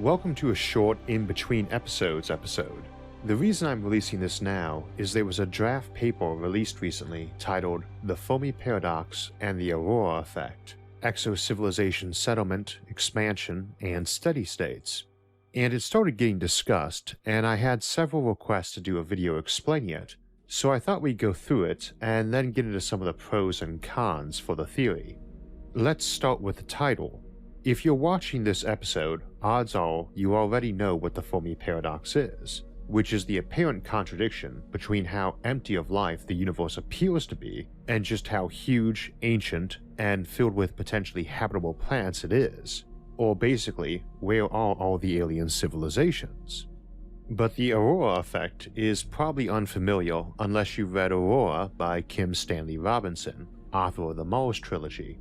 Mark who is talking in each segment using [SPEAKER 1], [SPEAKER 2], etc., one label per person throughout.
[SPEAKER 1] Welcome to a short in-between episodes episode. The reason I'm releasing this now is there was a draft paper released recently titled The Fermi Paradox and the Aurora Effect, Exo-Civilization Settlement, Expansion, and Steady States. And it started getting discussed, and I had several requests to do a video explaining it, so I thought we'd go through it and then get into some of the pros and cons for the theory. Let's start with the title. If you're watching this episode, odds are you already know what the Fermi Paradox is, which is the apparent contradiction between how empty of life the universe appears to be and just how huge, ancient, and filled with potentially habitable planets it is. Or basically, where are all the alien civilizations? But the Aurora Effect is probably unfamiliar unless you've read Aurora by Kim Stanley Robinson, author of the Mars trilogy.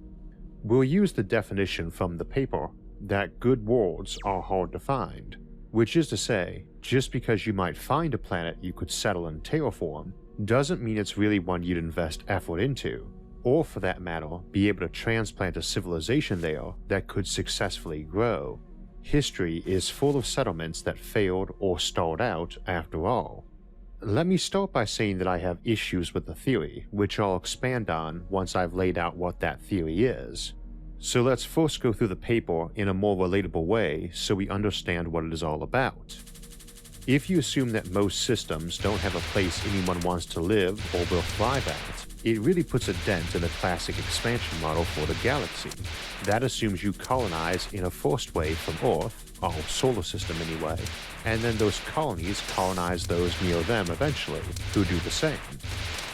[SPEAKER 1] We'll use the definition from the paper that good worlds are hard to find, which is to say, just because you might find a planet you could settle and terraform, doesn't mean it's really one you'd invest effort into, or for that matter, be able to transplant a civilization there that could successfully grow. History is full of settlements that failed or stalled out after all. Let me start by saying that I have issues with the theory, which I'll expand on once I've laid out what that theory is. So let's first go through the paper in a more relatable way so we understand what it is all about. If you assume that most systems don't have a place anyone wants to live or will thrive at, it really puts a dent in the classic expansion model for the galaxy. That assumes you colonize in a first wave from Earth, our solar system anyway, and then those colonies colonize those near them eventually, who do the same.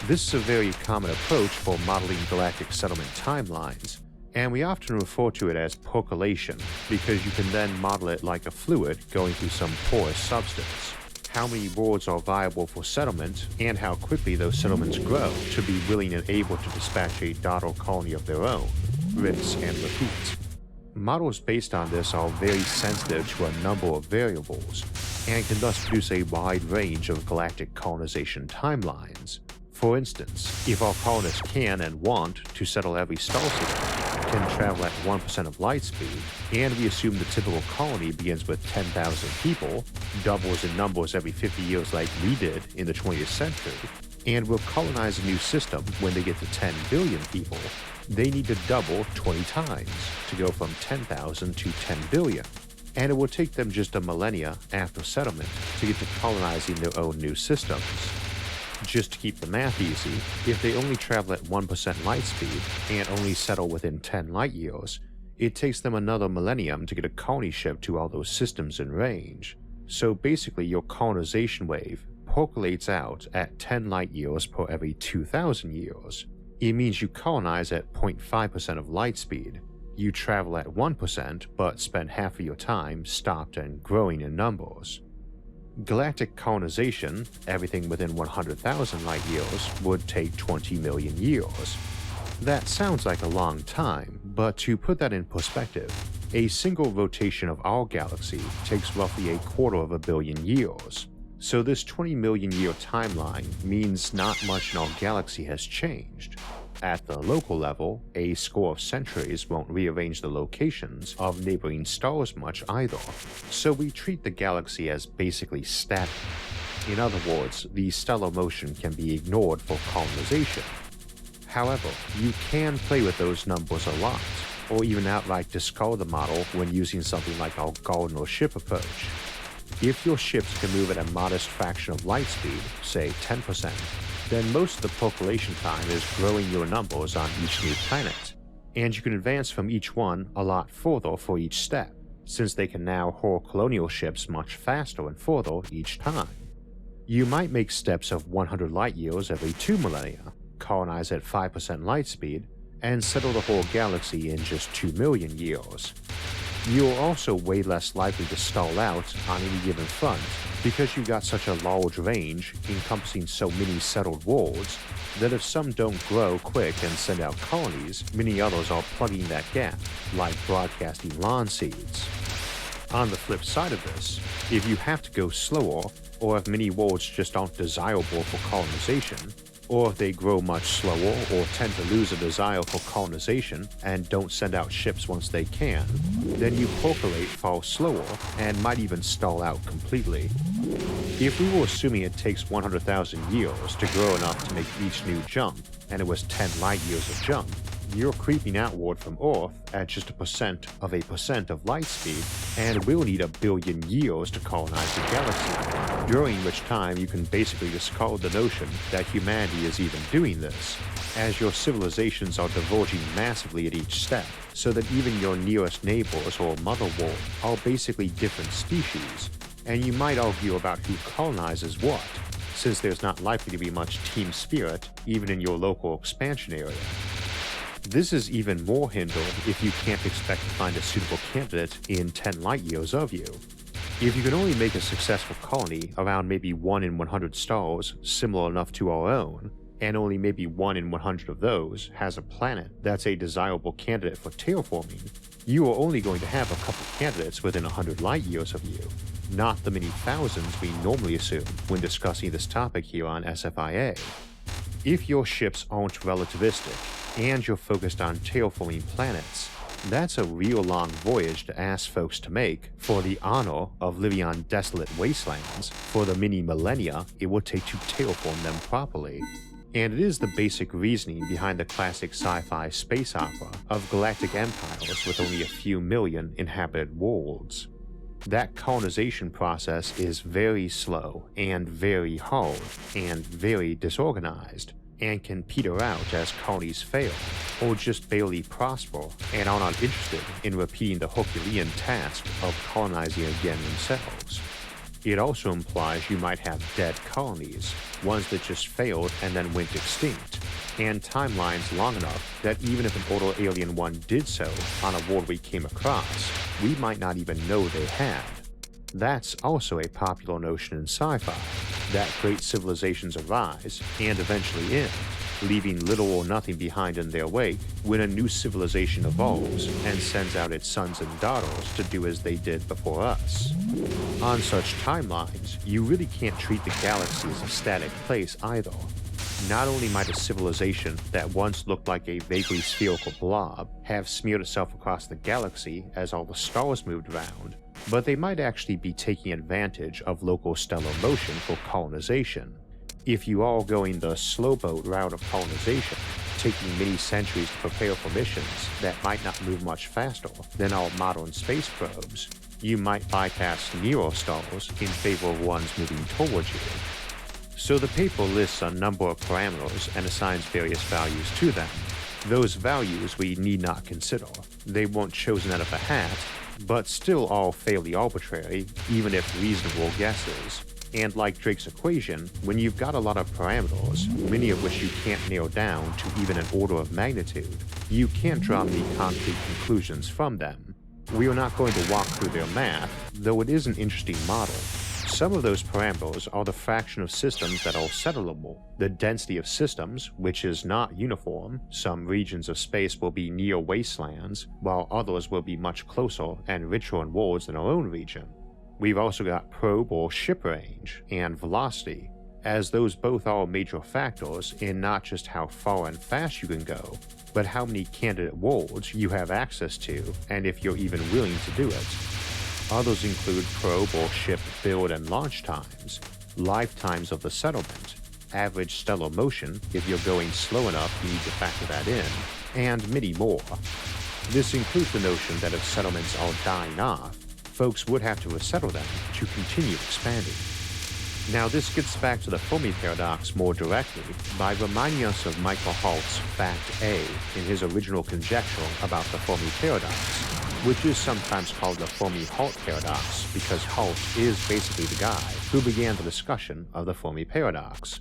[SPEAKER 1] This is a very common approach for modeling galactic settlement timelines, and we often refer to it as percolation because you can then model it like a fluid going through some porous substance. How many worlds are viable for settlement, and how quickly those settlements grow to be willing and able to dispatch a daughter colony of their own, rinse and repeat. Models based on this are very sensitive to a number of variables, and can thus produce a wide range of galactic colonization timelines. For instance, if our colonists can and want to settle every star system, can travel at 1% of light speed, and we assume the typical colony begins with 10,000 people, doubles in numbers every 50 years like we did in the 20th century, and will colonize a new system when they get to 10 billion people, they need to double 20 times to go from 10,000 to 10 billion. And it will take them just a millennia after settlement to get to colonizing their own new systems. Just to keep the math easy, if they only travel at 1% light speed and only settle within 10 light years, it takes them another millennium to get a colony ship to all those systems in range. So basically your colonization wave percolates out at 10 light years per every 2,000 years. It means you colonize at 0.5% of light speed. You travel at 1% but spend half of your time stopped and growing in numbers. Galactic colonization, everything within 100,000 light years, would take 20 million years. That sounds like a long time, but to put that in perspective, a single rotation of our galaxy takes roughly 250 million years. So this 20 million year timeline means not much in our galaxy has changed. At the local level, a score of centuries won't rearrange the locations of neighboring stars much either, so we treat the galaxy as basically static. In other words, the stellar motion can be ignored for colonization. However, you can play with those numbers a lot, or even outright discard the model when using something like our garden or ship approach. If your ships can move at a modest fraction of light speed, say 10%, then most of the percolation time is growing your numbers on each new planet, and you can advance from each one a lot further for each step, since they can now hurl colonial ships much faster and further each time. You might make steps of 100 light years every 2 millennia, colonize at 5% light speed, and settle the whole galaxy in just 2 million years. You are also way less likely to stall out on any given front because you've got such a large range encompassing so many settled worlds that if some don't grow quick and send out colonies, many others are plugging that gap, like broadcasting lawn seeds. On the flip side of this, if you have to go slower, or if many worlds just aren't desirable for colonization, or if they grow much slower or tend to lose a desire for colonization and don't send out ships once they can, then you populate fall slower and might even stall out completely. If we were assuming it takes 100,000 years to grow enough to make each new jump, and it was 10 light years of jump, you're creeping outward from Earth at just a percent of light speed, and will need 1 billion years to colonize the galaxy, during which time you can basically discard the notion that humanity is even doing this, as your civilizations are diverging massively at each step, so that even your nearest neighbors or mother world are basically different species, and you might argue about who colonizes what, since there's not likely to be much team spirit even in your local expansion area. This is even more hindered if you can't expect to find a suitable candidate in 10 light years of you. If you can only make a successful colony around maybe 1 in 100 stars similar enough to our own, and only maybe 1 in 100 of those has a planet that's a desirable candidate for terraforming, you are only going to have a couple candidates within 100 light years of you, not the many thousands we normally assume when discussing this topic here on SFIA. If your ships aren't relativistic, and you're focused on terraforming planets, that's a real long voyage to ask folks to make for the honor of living on desolate wastelands for the many millennia it would take to terraform them properly. And it is the basic reasoning behind the classic sci-fi space opera of galactic empires with only a few million inhabited worlds. That colonization process is very slow and very hard and very disorganized, and can peter out as colonies fail, or just barely prosper and are not interested in repeating the Herculean task of colonizing again themselves. It also implies you might have dead colonies, ones that just failed and then went extinct, and timelines long enough that even if an older alien one did so on a world we came across, we might not even know they had. That's also a popular notion in sci-fi, that great civilizations arise and eventually end, leaving little or nothing behind in their wake when a new civilization evolves and sends out its sons and daughters to do as they did before us. On such timelines, you really can't treat the galaxy as a static place either. Not only might a civilization that once looked like a vaguely spherical blob have smeared itself across the galaxy as all the stars moved around, but they might actually be taking advantage of local stellar motion for colonization. If you are going the slow boat route of colonization, taking many centuries to prepare for missions that might not move much faster than our modern space probes, you might bypass nearer stars in favor of ones moving towards you. So the paper lists a number of parameters and assigns various values to them. Those values we need not consider. They weren't chosen out of a hat, but still are fairly arbitrary, even if reasonable guesses. And like Drake's equation, when you've got a lot of parameters, many of which you can't narrow down to even an order of magnitude, you can't draw many concrete conclusions from them. We are not going to walk through their math, though it is an interesting model. Some of those parameters are the fraction of systems that are settlable, the density of systems, which is not uniform. Some regions of space will be near wastelands, while others will be much closer and richer in worlds than our own region. We've also got probe or ship range, and velocity, as those both are major factors in not just how far and fast you can go, but how many candidate worlds you have access to, and if you're even willing to do it. Others include probe or ship build and launch times, lifetimes of the settlement, average stellar motion if you're going slow enough you need to factor that in, and many more. This includes the notion that if settlements are dying off, folks would have to resettle them to continue expanding. Now this gets back to the Fermi paradox more directly by reminding us of Michael Hart's Fact A in his original conjecture about the Fermi paradox, which is sometimes called the Fermi-Hart paradox because Hart is basically the guy who began the discussion of the Fermi paradox.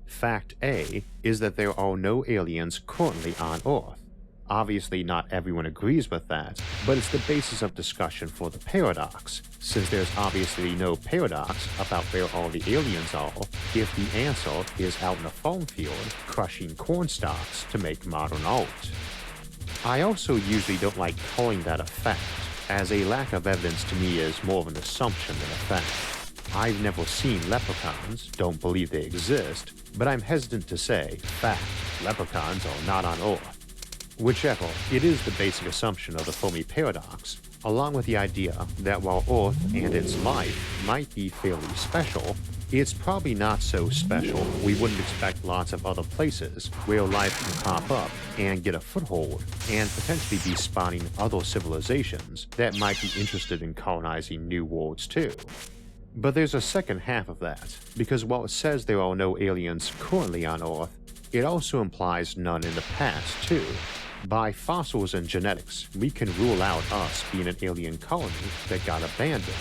[SPEAKER 1] Fact A is that there are no aliens currently on Earth. Obviously not everyone agrees with that, but it's the basis of discussion for the paradox, since there's obviously no paradox about where all the aliens are if the answer is out in a farm field crushing corn stalks to make modern art. I also usually don't like calling that a fact, as a lack of evidence to me is more of an assumption than a fact. I've never seen leprechauns, don't believe they exist, but I'm hesitant to say, fact, leprechauns are not on Earth. Whichever, it is the basic assumption of the Fermi paradox, along with the idea that while Earth and its life might be fairly special, it's probably not so special we wouldn't expect lots of other places where life can pop up and get a foothold and potentially be spawning other civilizations that might be interested in colonizing new worlds too. But there's a second half of that, because while it says there are no aliens currently on Earth, it also implies none in the past too. By fossils and genetics, we can rule out us being an alien colony that got abandoned.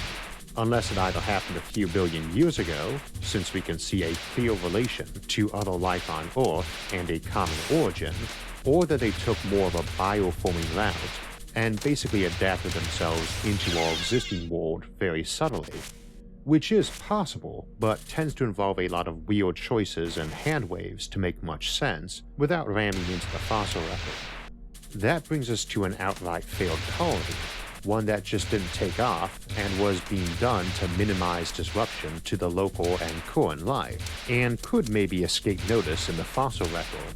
[SPEAKER 1] Unless it either happened a few billion years ago, since we can see a clear relation to other life on Earth and a common origin, or that they took more of a bioforming route and basically adapted themselves into our existing world very subtly. Which is possible, but tends to involve a lot of weird choices and hand waves to make much sense without ramming into the fossil record. That brings us to an outright failed colony, one that just didn't take off and was being done to minimize disruption to the local and current life, and could maybe escape notice in the fossil record.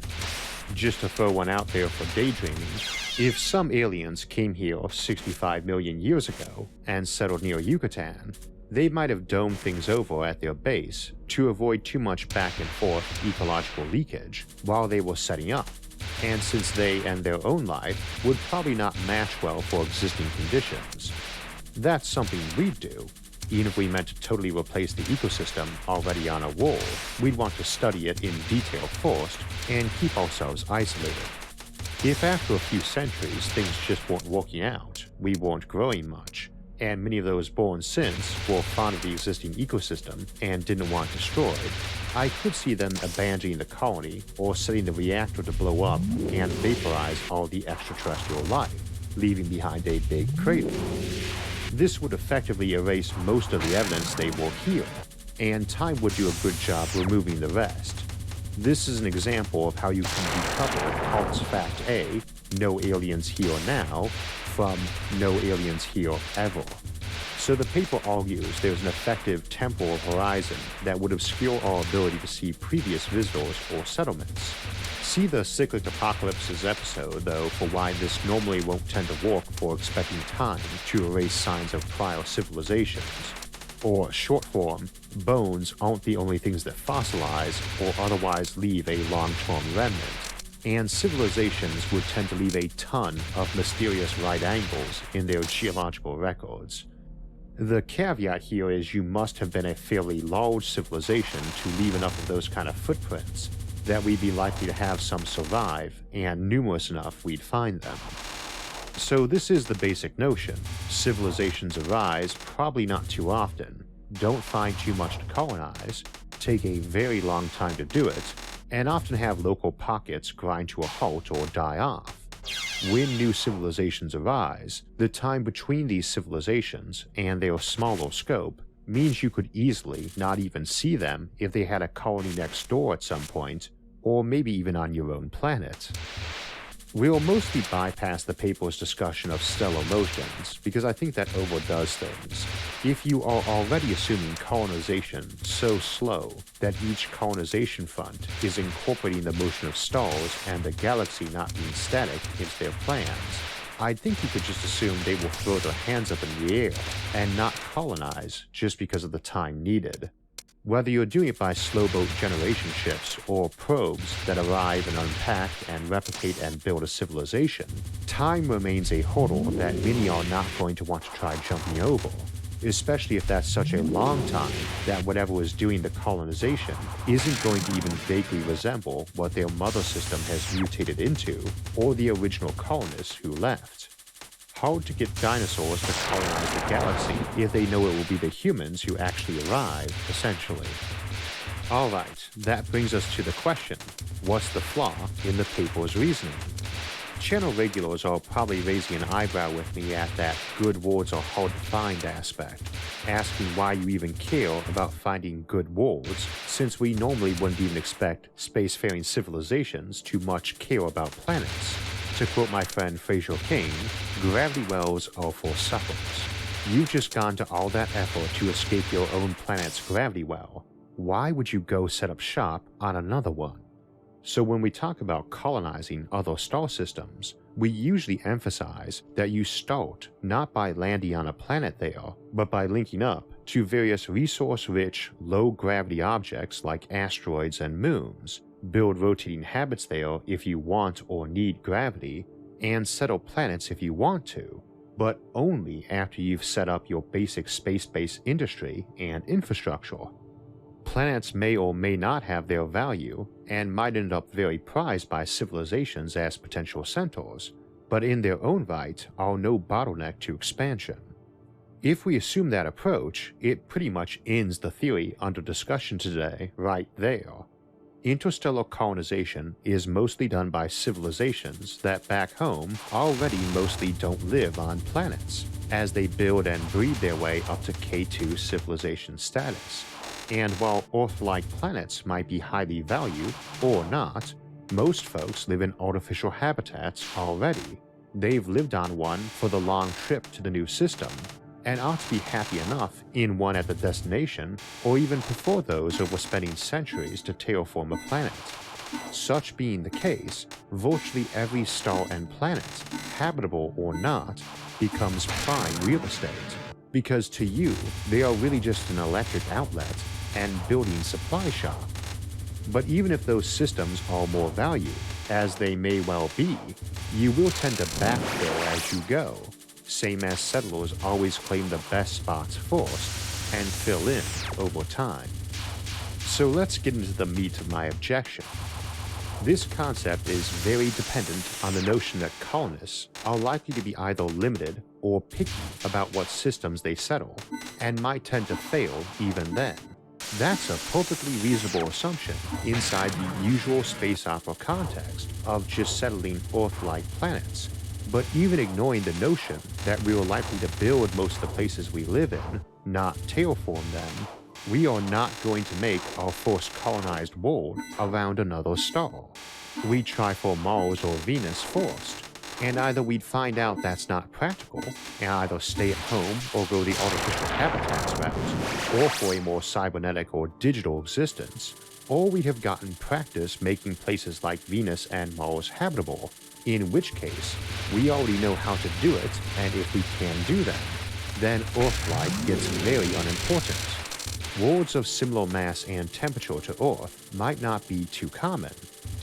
[SPEAKER 1] Just to throw one out there for daydreaming, if some aliens came here 65 million years ago and settled near Yucatan, they might have domed things over at their base to avoid too much back and forth ecological leakage while they were setting up. And since they and their own life would probably not match well for existing conditions. That's something we'd do. Even if we meant to totally replace the ecosystem already on our world, we'd want to study it in detail first and keep ourselves isolated. If after a few centuries things just weren't working out, we weren't growing much, and many of those born since were fond of the existing ecosystem and didn't want destroyed, I could see them abandoning the colony or setting the reactor to blow up and vaporize all the extraterrestrial life, leaving behind a big crater. This would effectively erase most of the evidence they were here, and time would do a good job removing the rest. This is an example of how you can decouple Halt's Fact A, no aliens here now, from no aliens here ever. So the paper argues there's an effective temporal horizon that would obscure our ability to see previous visitors or settlements. See the Cyclic Apocalypses episode, though, for why this normally won't tend to work for expecting time to erase signs of prior civilizations. Or, short form, bones aren't the only things that fossilize or otherwise leave a long-term remnant, and civilizations would tend to leave a ton of mysterious right angles in their geological records. The caveat here is you must have been a fairly large civilization to leave enough of those kind of footprints that we'd be likely to have some survive, and numerous enough we'd find them. So this is the basic notion. Civilizations arise probably not too often, don't find too much to colonize, take a very long time to do it, and often have local pockets grind to a halt or die off. When new civilizations arise, the time between these civilizations and their smaller scope means you could easily not even see them if they had a colony next door at some point, or maybe even on your own planet. We'll mostly bypass the paper's discussion of stellar motions because I think that overdoes things. If you are already assuming colonization so slow that each colonization front is incorporating the motion of stars and the galaxy not being static into their plans, I'd think you could just assume they will throw their hands up in the air and not colonize just because of the time needed. Whether you're doing it by slow-boat generation ships or probes that arrive and unpack and replicate and build a civilization, time remains a hurdle that many are not going to want to try jumping over, especially if that's such a long time that whatever is doing the colonization isn't going to even vaguely resemble what their mother system has mutated into or the original colonists who left. Hard to get dinosaurs to colonize the galaxy if they know it will be the humans who actually arrive, essentially. Alright, that brings us to the question, what's the flaw in the paper's reasoning? Channel regulars are probably raising an eyebrow with me at that good words are hard to find aspect, asking why you even care about finding good words, since we normally wouldn't even expect spacefaring civilizations to much care about planets. To quote my friend Fraser King, gravity wells are for suckers. You've just gone to all that effort to escape your own planet's gravity well. Why would you go set up shop on another one? So when we talk about colonizing other star systems, we usually emphasize that you start not by landing on a planet there, but by linking up to various resource-rich, low-gravity objects like asteroids and moons, build rotating habits there if you want or need gravity, and settle planets if you want to, but only after you've set up your basic space-based industry and infrastructure. Planets may or may not have their value and might end up very prized by civilizations as potential centaurs, but in their own right are no bottleneck to expansion. If we assume that approach, it pretty much ends the theory under discussion today right there. Interstellar colonization is mostly done by civilizations that back home already mostly don't live on planets, as they build and breed their way up to K2 civilization status. And while Earth-like planets might be highly valued, or not, most folks live in artificial habitats already. They've lived on one for the long trip to the new system, and ought to be happy enough in one at the destination, or even prefer those over spending centuries to terraform a planet. Such being the case, virtually every star and planet, habitable or not, becomes prime real estate, because to you, they are really just an electric outlet and building supply shop. But even if those systems are more valued, as they may well be, you will tend to backfill as you go, same as settlers always claim the best spots first and fill in over time. So let's get into the meat of my objection. This concept is very dependent on the notion that colonists are likely to be either limited or picky about what systems they settle, and might tend to fail even then. That's a perfectly reasonable assumption inside the usual space opera context of just settling Earth-like planets. But even ignoring the notion that we are likely to build most of the places we live in, not terraform them, we are not going to make our first colonized world around another star. We'd try for Mars or Venus first, and either we'd find out that's not practical, and either stay at home or go the artificial habitats route, or for a more cybernetic or digital existence, or we'd have gotten practice making places like Venus and Mars habitable, in which case, we already know how to do it, and if we can do that, then Earth-like gets very unimportant. Worlds of similar mass and temperature to Earth might not be too common,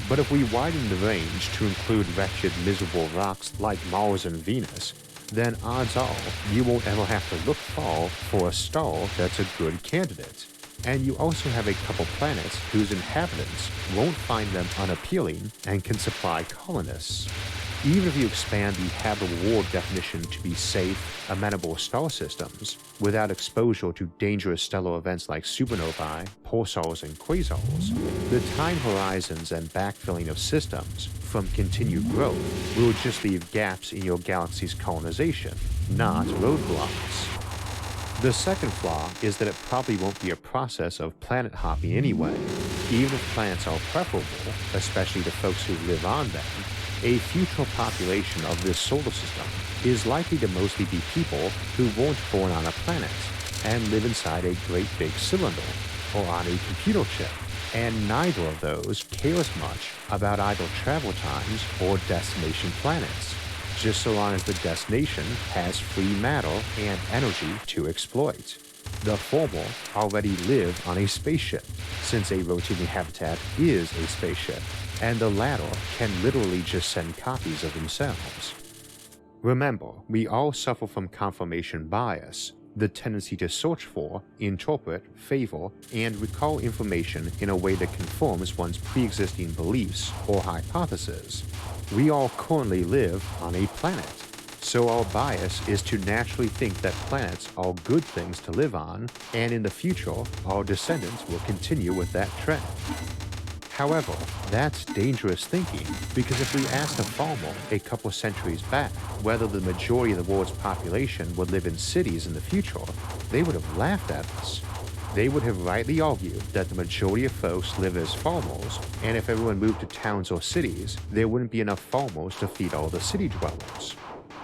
[SPEAKER 1] but if we widen the range to include wretched, miserable rocks like Mars and Venus, then odds are you won't ever have to look far for a star that's a good candidate. And you also have a couple planets whose inhabitants won't find them unappealing and can supply colonists. Even if you expand the habitable world definition to be safe, amenable star systems, without exposure to dangerous stellar events like supernovae, pulsars, and quasars, the time horizons and backfilling of systems from continued growth will just leave gaps in your galaxy's colonization, not roadblocks. The second flaw is that it probably won't be a process of planet hopping anyway. Even if planets are preferable, especially to folks who live on them, a future population of this solar system is likely to mostly be people who weren't born on a planet and live inside a great big cylinder or on a computer chip, and neither of those cares much about either travel times or destination planets, just so long as the destination has free matter and energy to exploit. The former already live on a spaceship, since a rotating habitat is a spaceship, and the latter can literally just send copies of themselves. Remember, we all suffer from confirmation bias, the tendency to search for, interpret, favor, and recall information in a way that conforms one's pre-existing beliefs or hypotheses. We all currently live on a planet, so our bias is to naturally think that planets are good things to live on, and in the future, our descendants will continue with that trend. However, that's dangerous thinking, because if we asked a farmer a couple centuries back whether the majority of the world's population would live in cities in the future, they would have laughed at us. They would have rightly argued that the majority of folks live as farmers, and if everyone moved to towns or cities, there wouldn't be enough farmers to feed all the city dwellers.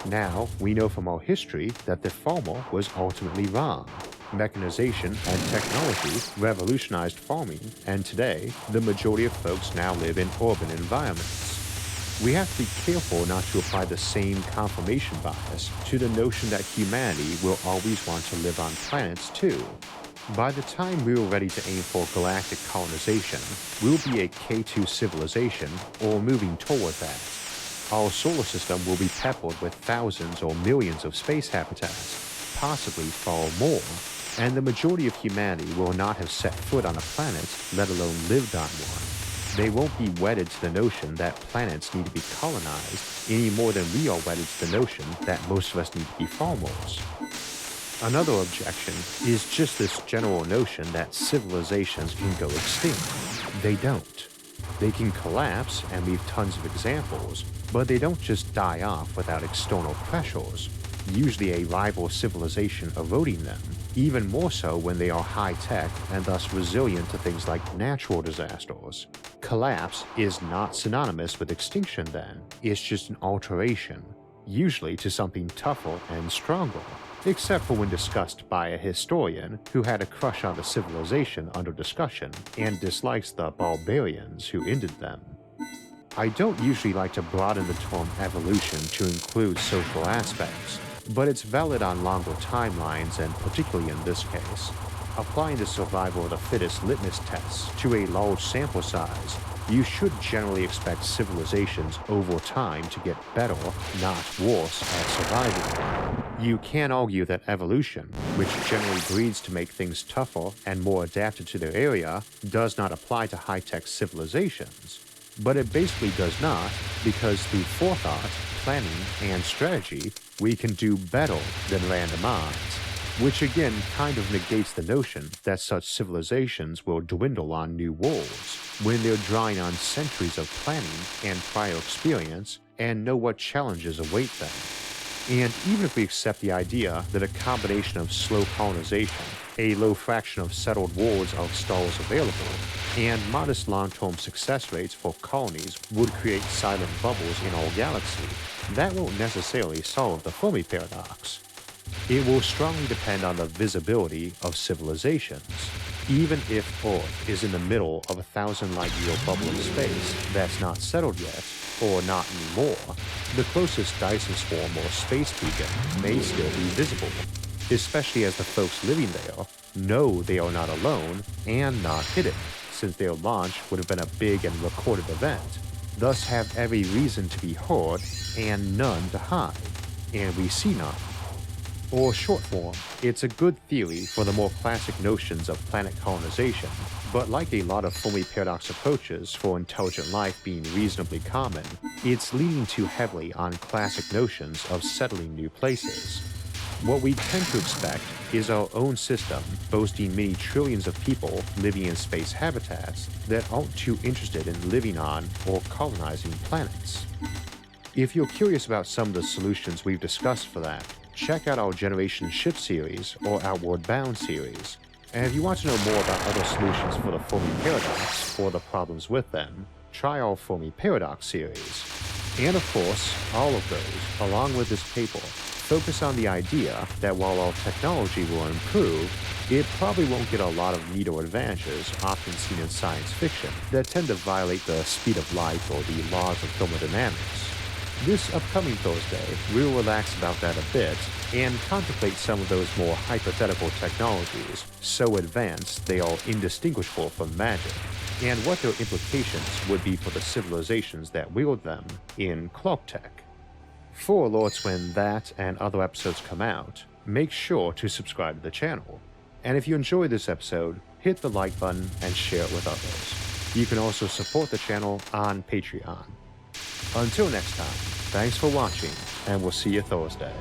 [SPEAKER 1] Now, we know from our history that the farmer was ultimately wrong. Mechanization and technology revolutionized farming, and today, the majority of folks now live in urban environments. We have to be careful not to apply the same confirmation bias to the notion that humanity will always want to live on planets too. By the time we're ready to aim for galactic colonization, we'll be a K2 civilization or moving toward that. Our solar system will be peppered with thousands or millions of space habitats, possibly far more, and the majority of humanity will not have set foot on a planet, let alone lived on one. They won't be wedded to the notion that planets need to be colonized any more than we are wedded to the notion that most of us need to be farmers. Another objection is just this general notion that civilizations can go extinct. They don't. They can collapse, and we've tons of examples, but they don't just die off without external pressures, usually a rival civilization eroding them, even more so when they are high-tech and thus resilient to things like natural disasters. Collapse is not synonymous with extinction then, it's just an alteration, usually to something tougher and stronger, except for when discussed by a historian who had a crush on the civilization under discussion and dislikes the barbarians who ended them. I don't usually like to broaden the term evolution to include social aspects, but it's valid on longer timelines and particularly in this case. Applying the survival of the fittest litmus tests to a large sample size, you should generally expect civilizations over time to get better, not worse, at surviving. You can argue that evolution, which generally breeds to make things tougher and more adapted to their area, does not apply to high-tech civilizations. But it basically does not, because through forethought, planning, and strategy, we can do better than random odds, which again kind of negates the notion that such civilizations will dwindle on new worlds when they're drawing on centuries of planning and prior experience and know what challenges await them. And even if we accept the idea that a combination of slow colonization, a low fraction of settled worlds of stars available, and modest long-term success rates for colonies would create silent bubbles in our galaxy, that won't necessarily solve the Fermi paradox. It will strongly depend on the visibility of civilizations. Even if Earth is in the middle of a 1,000-light-year bubble of space that's not settled yet, or not anymore, the closest Dyson swarm or space beacon may still be visible, especially as the folks living there know they are not alone and not hidden, since their launch would have been a big and recorded event, thus have every reason to be heard and none to hide, and we see none. Or short form, it's a good theory for the more classic notions of planet colonization, but like a lot of Fermi paradox approaches for intelligent life being reasonably common, it's leaning too heavily on classic notions of settling new places. What we tend to expect is our own system boasting many trillions of people living in space habitats that aren't too interested in living on or colonizing planets. If you're curious about some of the solutions we've discussed for that, check out our Generation Shift series or Outward Bound series. And if you want to know more about other solutions for the Fermi paradox or the problems with them, try our Fermi paradox series. And of course, all of those, along with this paper, focus on the idea that while our technology will improve, it probably won't get a lot of neater advantages often seen in science fiction that tend to violate the speed of light or the laws of thermodynamics. This upcoming Thursday, we'll relax about that a bit and contemplate some of those more hypothetical technologies so advanced they are indistinguishable from magic, and what their implications would be for the civilizations that wield them in Cloak Tech. For alerts when that and other episodes come out, make sure to subscribe to the channel. And if you enjoyed this episode, hit the like button and share it with others. You can also support the channel on Patreon. Until next time, thanks for watching, and we'll see you Thursday.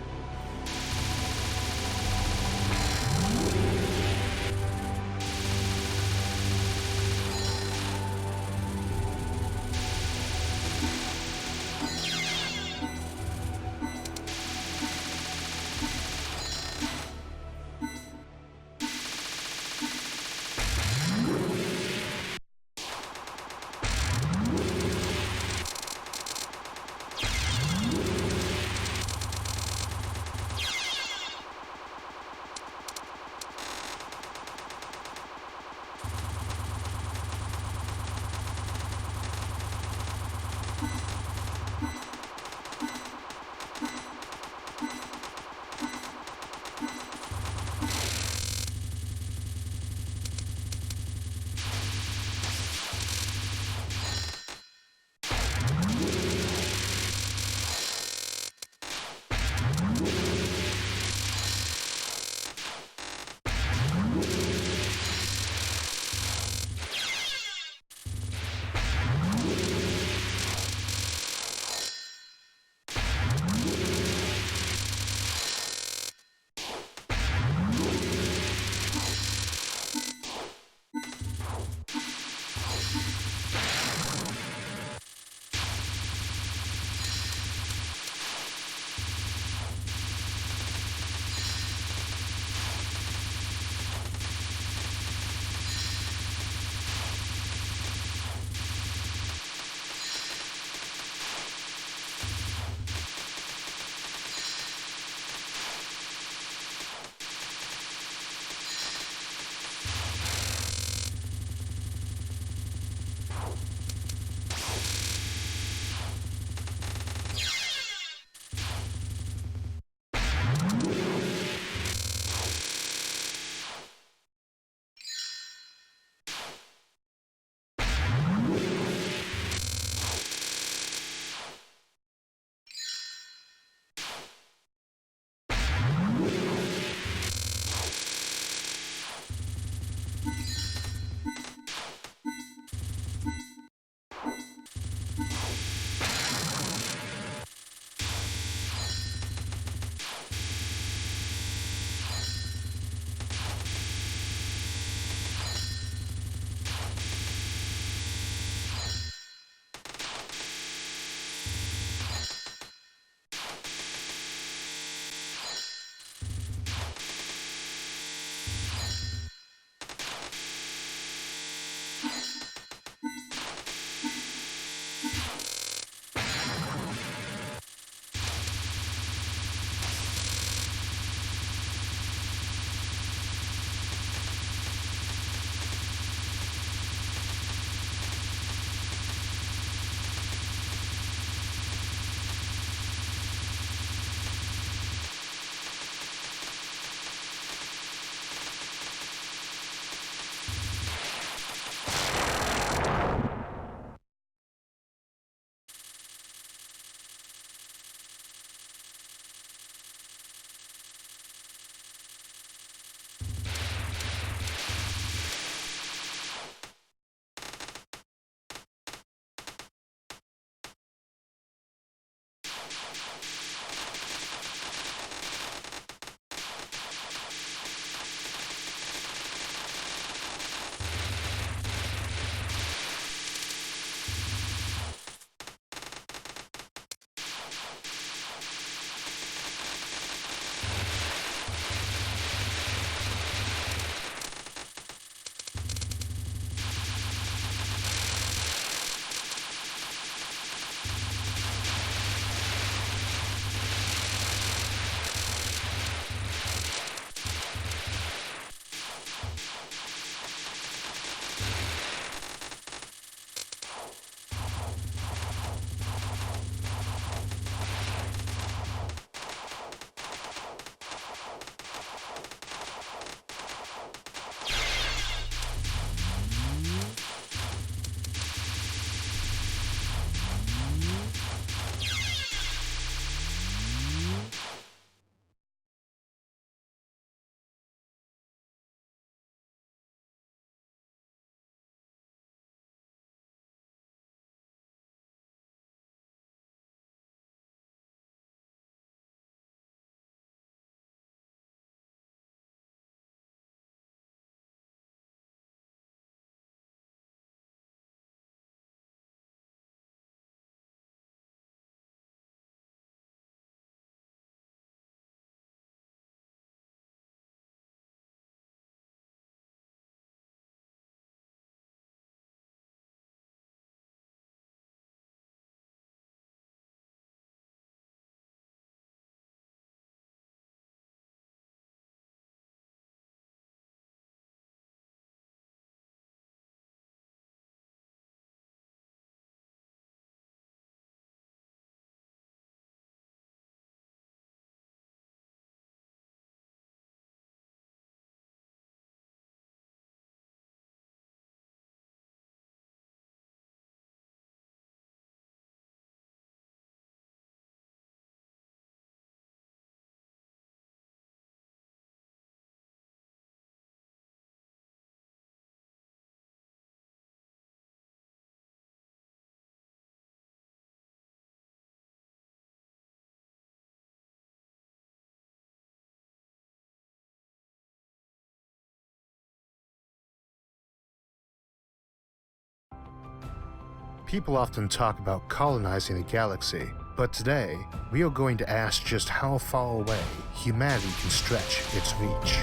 [SPEAKER 1] People often talk about colonizing the galaxy, but today, we are going to ask just how far away humanity can stretch its reach.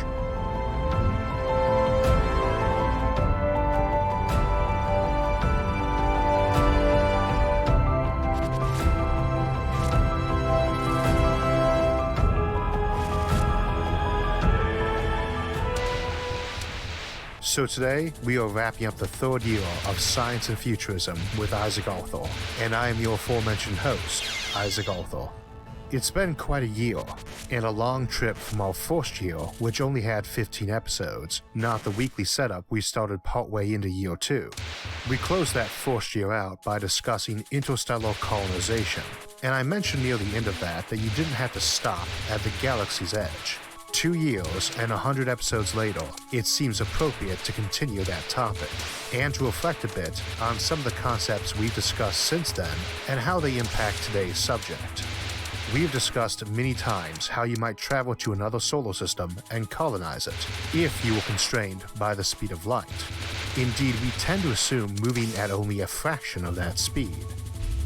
[SPEAKER 1] So today, we are wrapping up the third year of Science and Futurism with Isaac Arthur, and I am your aforementioned host, Isaac Arthur. It's been quite a year, and a long trip from our first year, which only had 15 episodes, not the weekly setup we started partway into year 2. We closed that first year out by discussing interstellar colonization, and I mentioned near the end of that you didn't have to stop at the galaxy's edge. 2 years and 100 episodes later, it seems appropriate to continue that topic, and to reflect a bit on some of the concepts we've discussed since then and how they impact today's subject. We've discussed many times how you might travel to another solar system and colonize it, if you were constrained by the speed of light. Indeed, we tend to assume moving at only a fraction of that speed.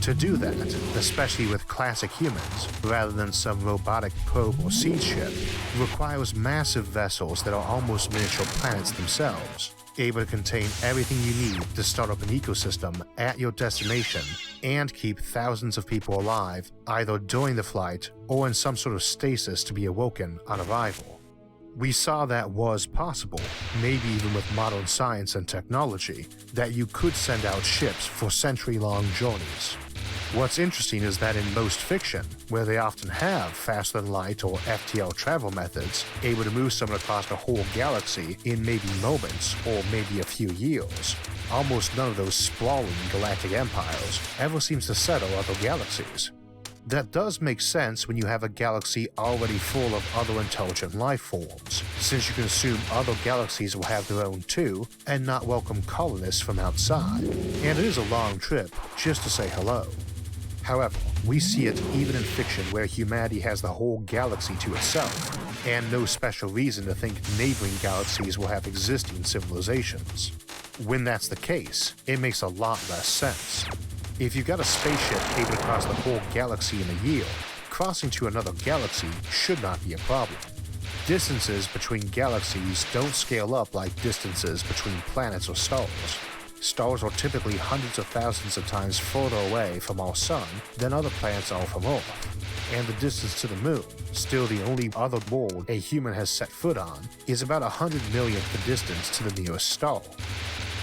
[SPEAKER 1] To do that, especially with classic humans, rather than some robotic probe or seed ship, requires massive vessels that are almost miniature planets themselves, able to contain everything you need to start up an ecosystem at your destination and keep thousands of people alive either during the flight or in some sort of stasis to be awoken on arrival. We saw that was possible, maybe even with modern science and technology, that you could send out ships for century-long journeys. What's interesting is that in most fiction, where they often have faster-than-light or FTL travel methods, able to move someone across a whole galaxy in maybe moments or maybe a few years, almost none of those sprawling galactic empires ever seems to settle other galaxies. That does make sense when you have a galaxy already full of other intelligent life forms, since you can assume other galaxies will have their own too, and not welcome colonists from outside. And it is a long trip just to say hello. However, we see it even in fiction where humanity has the whole galaxy to itself, and no special reason to think neighboring galaxies will have existing civilizations. When that's the case, it makes a lot less sense. If you've got a spaceship able to cross the whole galaxy in a year, crossing to another galaxy should not be a problem. Distances between galaxies don't scale up like distances between planets or stars. Stars are typically hundreds of thousands of times further away from our sun than other planets are from Earth. And the distance to the moon, still the only other world a human has set foot on, is about 100 millionth the distance to the nearest star.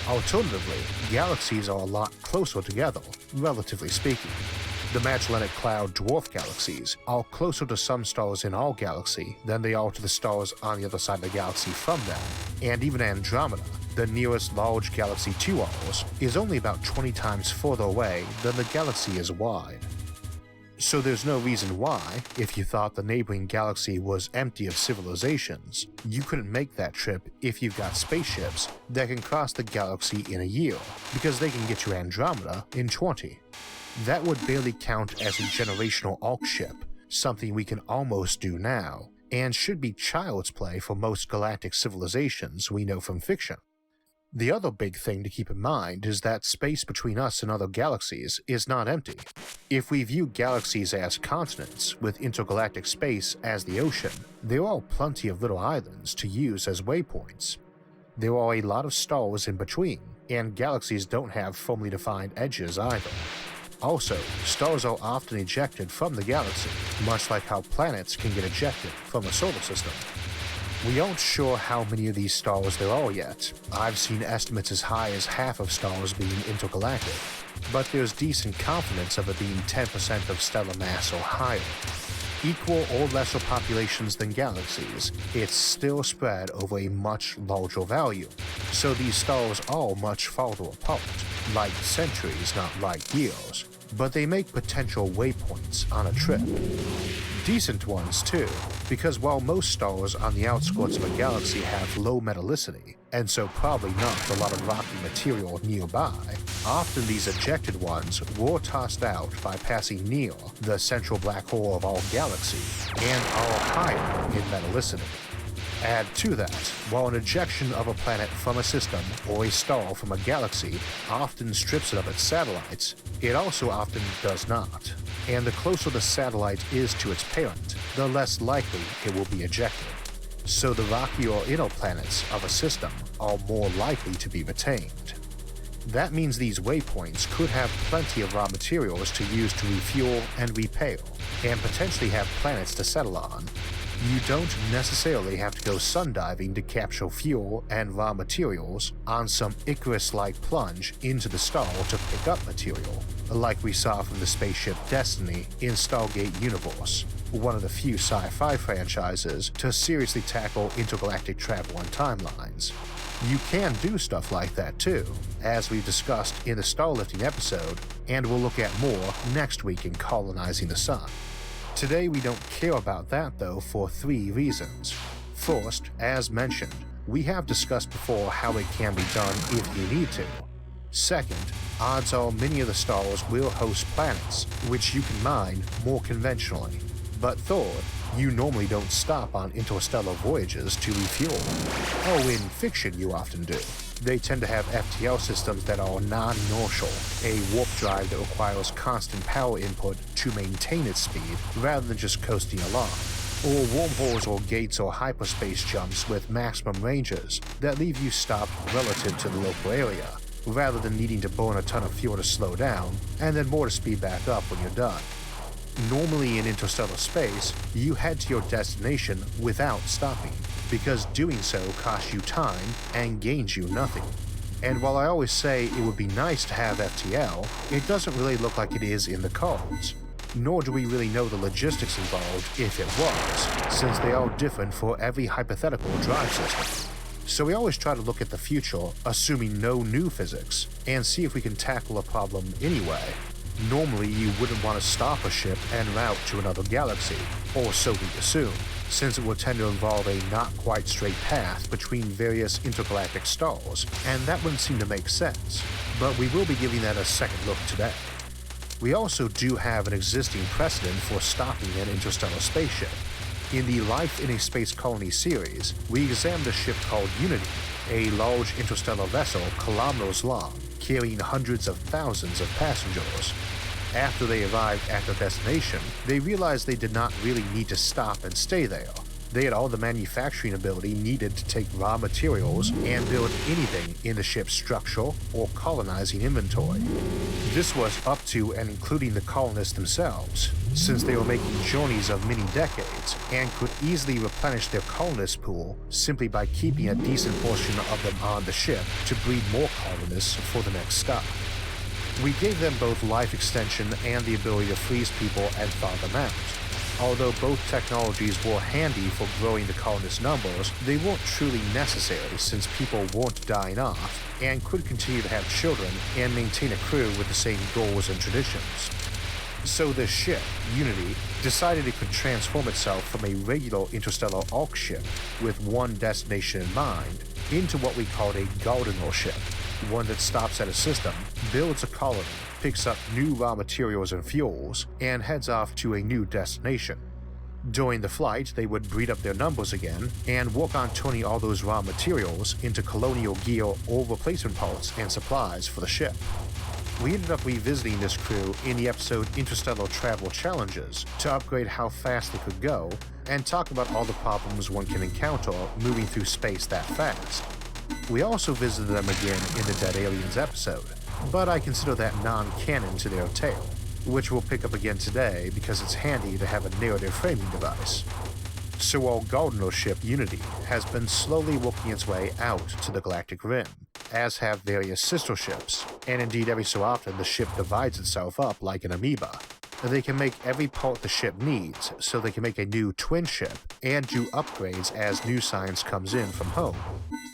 [SPEAKER 1] Alternatively, galaxies are a lot closer together, relatively speaking. The Magellanic Cloud dwarf galaxies are closer to some stars in our galaxy than they are to the stars on the other side of the galaxy from them, and even Andromeda, the nearest large galaxy to ours, is only about 20 times further away than the galaxy is wide. So there's no reason why, if you thought the neighboring galaxy was empty of civilizations, you couldn't make that trip if you've got spaceships that can cross the galaxy in a year, because they can get to Andromeda in 20. That would barely count as a generational arc ship, something we can almost do now, and should be child's play for most galactic civilizations we know from fiction. The other big thing to keep in mind is that space between us and other galaxies is not empty. If we view galaxies as continents, with intergalactic space as the ocean, there are plenty of little islands to use as waypoints. There are a lot of stars in between, and galaxies don't have firmly defined edges either. Also, stars are often ejected from the galaxy, much like how planets can get ejected from a solar system. We aren't sure how many of these stars there are yet. I've seen estimates as high as half of stars being intergalactic, but there's decent confidence of it being 10% of stellar mass or higher. Equal or lesser populations than galaxies, it's still spread over a much larger volume, so these stars are much farther apart, light centuries, not light years, but they make potential waypoints on a trip. Decent ones too, because while most stars on the outskirts of a galaxy have low metallicity, and so probably not a lot of rocky material nearby, often these ejected ones were tossed out by passing near the central black hole of our galaxy and are higher in metallicity.
[SPEAKER 2] Add to that, while an ejection of a planet from a system or a star from a galaxy often strips it of its satellites, it also often does not. And the closer the satellite is to its parent, the less likely it will be ejected. So the rockier inner planets of a system are more likely to be retained. That means these waypoints could have plenty of raw materials to use to refuel and repair, and potentially have planets to settle on. You don't necessarily have to go sundiving to capture fuel and raw materials on some Icarus-like plunge into the star to pick up material, like we saw from the spaceship Destiny in Stargate Universe, one of the few sci-fi franchises to seriously tackle intergalactic travel and timelines. You can do stuff like that too, as we've discussed in the Starlifting episode, and we'll look at more next week in Colonizing the Sun. Today we don't care about that though for 3 reasons. First, as mentioned, we have discussed before how it can be done if you need to. Second, odds are many of the stars will host planets, which you can mine more conventionally. But third, you normally don't stop on interstellar voyages to refuel. Oh, in fiction you often do. They tend to have FTL systems that are non-inertial, a warp drive that requires constant power input to maintain its speed rather than just coasting along, or wormholes or gates or hyperspace jumps with maximum ranges that leave you stopped relative to the local area, rather than needing to burn a ton of fuel to slow down and then more to speed back up when you're done. Normally in interstellar space, you head to your destination without stopping, because doing so costs you time and gains you nothing. And while I always say it would be nice to have FTL, it doesn't really look like it is in the cards. Nor do we really know the logistics involved if it was, since they are different for every hypothetical drive system. So we always try to look at the future, assuming no new physics, and see if we can tackle a problem anyway. Normally you wouldn't want to stop a ship en route to another galaxy, or so we assume, since it would tend to involve a not quite straight path between various intergalactic stars, and that wouldn't seem to make sense, but we will be giving that a second look today. We also do have an existing precedent for stopping an interstellar spaceship. In the Life in a Space Colony series, we examined a ship called Unity, a large interstellar vessel kilometers long, carrying hundreds of thousands of passengers. After they arrived at their destination, they realized they did not really need to stop and stay there. They had all the manufacturing ability needed to take raw materials and build anything in the ship's structure or colonizing inventory. This was up to and including the colonists themselves, since they were making journeys of many decades and could easily replenish their colonist pool simply by keeping a decent portion of them on the ship to breed more colonists for the next stop. We gave them both life extension and the ability to freeze people and thaw them out. Although both technologies were handy for growing the colonist numbers, they weren't truly necessary since people weren't dying off and could continue to have children and maintain a crew with the same goals and traditions. So this ship, Unity, decided it could transform itself from a regular interstellar arc ship with one destination in mind into what we called a gardener ship, one that stops at a system, builds a colony, picks up new raw materials and fuels, and heads off to a new destination. During the flight, they would breed up their numbers again and work on turning all those raw materials into colonial gear or replacement parts and supplies for the ship. We ended up revisiting this crew in the episode Interstellar Travel Challenges to upgrade how fast they could go and talk about all the problems one can encounter moving through space that fast. We also visited them again in the Dead Aliens episode, but I consider that non-canon to their tale, which we'll pick up again today because it's handy to have a narrative framing device. So our gardener ship Unity has been slowly working its way out to the galactic rim, as have various sister ships, and indeed every so often the ship divides itself up like an amoeba. They can make every part the ship needs, so they can make a new twin ship and do upgrades as new science comes in from home.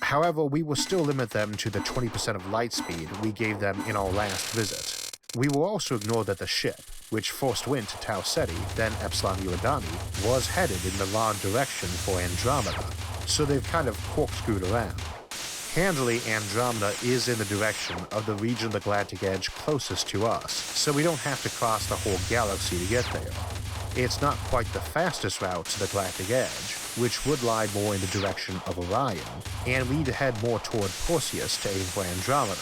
[SPEAKER 2] However, we will still limit them to the 20% of light speed we gave them in our last visit. We will also ignore that the ship, which first went to Tau Ceti, then Epsilon Eridani, was headed in the wrong direction for Andromeda, so they've kind of corkscrewed around. Handily, Andromeda is in the direction of the region of the galactic edge closest to us, so we don't have to cross the whole galaxy to get there. It's not quite the fastest route to the galactic edge, which would lie more in the direction of Orion, and we need to head more toward Perseus to aim for Andromeda.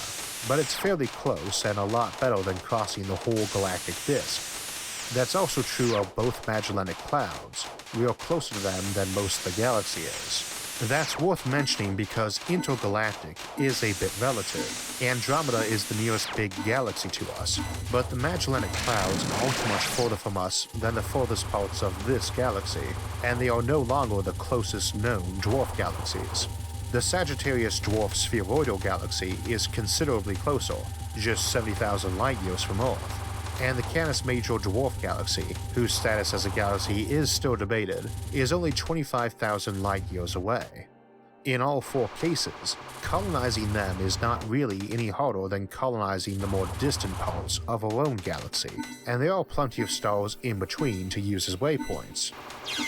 [SPEAKER 2] But it's fairly close and a lot better than crossing the whole galactic disk. That's also true of both Magellanic Clouds. We are closer to them than most of the galaxy is. That's worth mentioning because intergalactic is a bit relative. Andromeda is the nearest big galaxy to us, but the Magellanic Clouds aren't much further from us than the furthest parts of this galaxy, and they are no longer the closest known dwarf galaxies. The Sagittarius dwarf spheroidal galaxy is considerably closer, just 70,000 light-years from Earth. And the Canis Major dwarf galaxy, whose status as a galaxy is still debated, is only 25,000 light-years away. In all four cases, colonizing them is not really any harder than colonizing the more distant parts of our own galaxy, and there are plenty of stars in between to use as waypoints.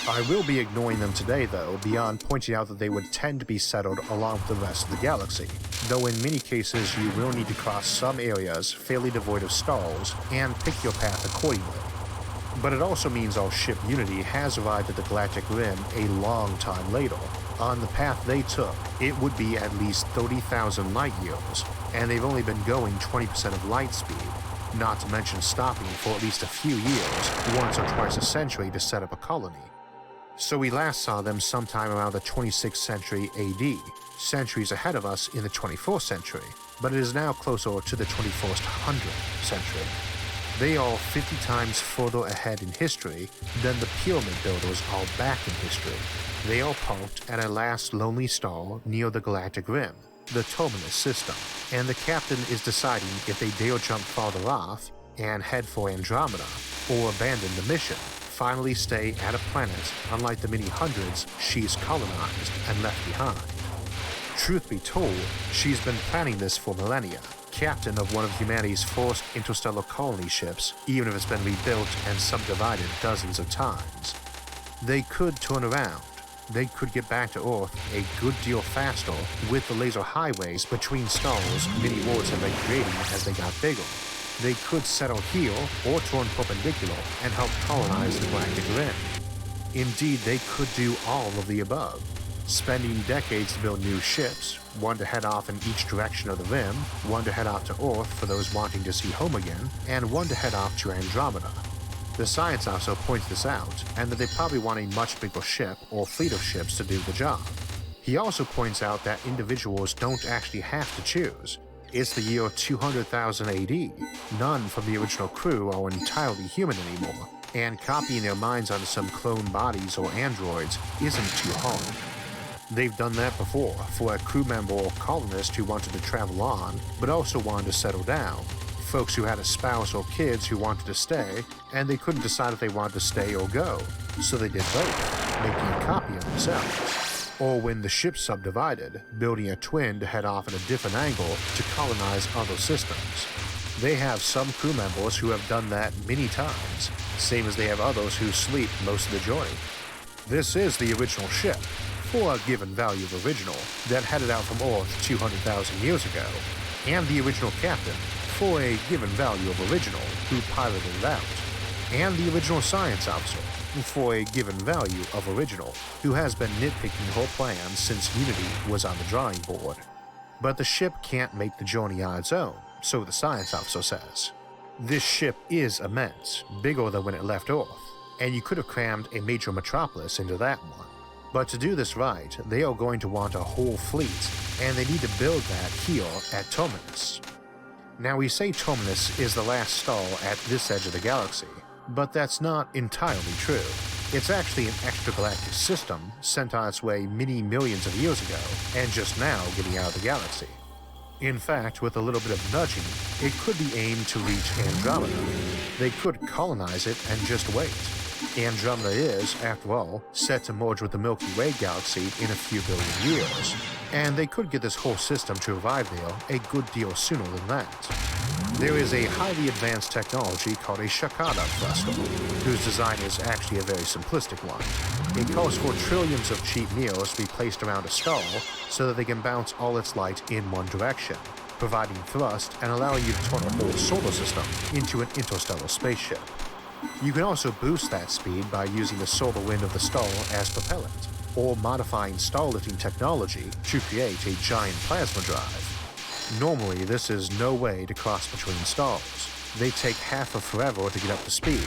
[SPEAKER 2] I will be ignoring them today though, beyond pointing out that they would tend to be settled along with the rest of the galaxy, though in many cases you will need to cross some areas fairly devoid of stars and pick your path accordingly. But it also means our ship Unity has arrived at the galactic rim a long time later. On the path they took, it would be at least 30,000 light-years, and they've only been going 20% of light speed, not to mention stopping for at least a few years, once or twice a century to set up a colony. So we last saw them sometime around the 26th century AD, centuries ahead of us in the 24th century, but it is now closer to the 2100th century. They are 50 times further ahead in history than the pyramid builders are back in history. They are parked at a last lonely star near the galactic rim, the Terminus system, and the captain is deciding if they dare jump farther off and head for Andromeda, or abandon the mission, finally stay at a planet unlike the many hundreds she's colonized and left behind. Truth be told, she's been planning this for millennia, captain of one of humanity's first interstellar colony ships, even if it's been rebuilt and subdivided dozens of times. They could turn around. They could get back to Earth a good deal faster with the laser highways between stars many worlds have been creating as they got bigger. They could settle here or turn perpendicular and help colonize the galactic rim. Indeed, they could do all of the above, spending decades to build new ships, one to head off in each direction of the rim, one to head off to Earth for those wanting to see home again, and one to head off to Andromeda. The science officer points this out, and that they probably want a much bigger ship or fleet of ships to do the job. He also points out that individuals don't actually have to choose. It's the year 200,000 AD. None from the original crew are entirely human anymore, and copying their minds onto some clone bodies or androids isn't too hard. They've done that before for a crew member or colonist who wanted to travel on, but also wanted to settle down. Folks who had a spouse or kids who wanted to stay, and they couldn't decide if they wanted to stay or go, so they did both, making a copy of themselves. Or when the ship subdivided, building a twin to head off at a different angle to colonize other systems. They have some crew members who have done that many times, same as they have others who sleep most of the journey. This is the original ship, for a given value of original, that headed out from Earth 200,000 years ago, and the original captain, for a given value of original, who piloted it out, and the original science officer, for a given value of original, who has been nitpicking her plans since Unity was on the drawing board. But the ship can't make the journey on its own, so the science officer says. This ship is immense, bigger than when it left Earth, and you could have crammed a major metropolis into that one. But to do this right, they are going to want a whole fleet, and they need to build that here at Terminus. Now we say Terminus is the last star at this edge of the galaxy, but that's not entirely true. It's actually an extragalactic system sent on its way many millions of years ago, and just now getting out of the galaxy. In fact, with a little bit of nudging, it could be aimed to reach Andromeda. They could colonize it and just wait. Andromeda is, after all, set to merge with the Milky Way galaxy in a few billion years, and they could get this whole system to arrive there a good deal sooner than that. There is a highly advanced technology called a Shakada thruster, whose design is actually a very simplistic one. It calls for trillions of cheap mirrors to be placed around a star so that they can bounce all its light in one direction, providing thrust and allowing you to turn a whole solar system into an interstellar spaceship. You can also boost that speed by using the solar wind of the star as propellant, or modifying star-lifting technology to create a giant plasma drive. Normally, this is no way to cross between stars. They take half of forever to get up to speed,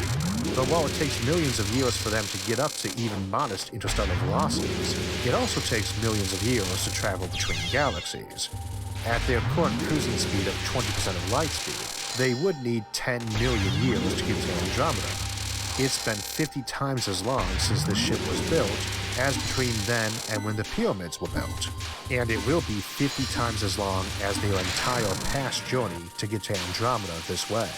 [SPEAKER 2] but while it takes millions of years for them to get up to even modest interstellar velocities, it also takes millions of years to travel between galaxies. At their current cruising speed of 20% of light speed, they would need 10 million years to get to Andromeda. It's been 50 times as long since this ship was built as between then and when the pyramids were built, and it will be 50 times as long as their entire past journey to get to Andromeda this way.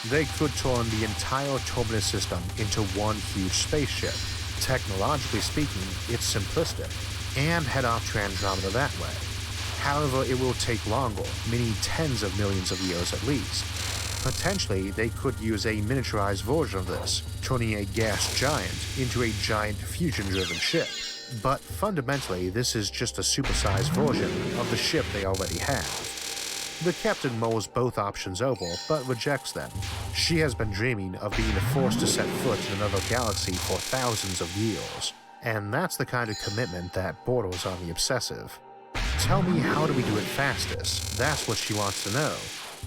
[SPEAKER 2] They could turn the entire Terminus system into one huge spaceship. Technologically speaking, it's simplistic, and head off to Andromeda that way. However, it will take longer, meaning tens of millions of years at least. Potentially, they could use a miniaturized version of this, turning a gas giant into a giant fusion-driven ship. But fundamentally, this is just a supersized version of the ship they already have. The captain mulls both options over, but rejects them. She has been dreaming of being the first to set foot in another galaxy for thousands of years, and that's the kind of commitment that borders on the obsessive. Tell me, how do we do it fastest? That's what she wants to know.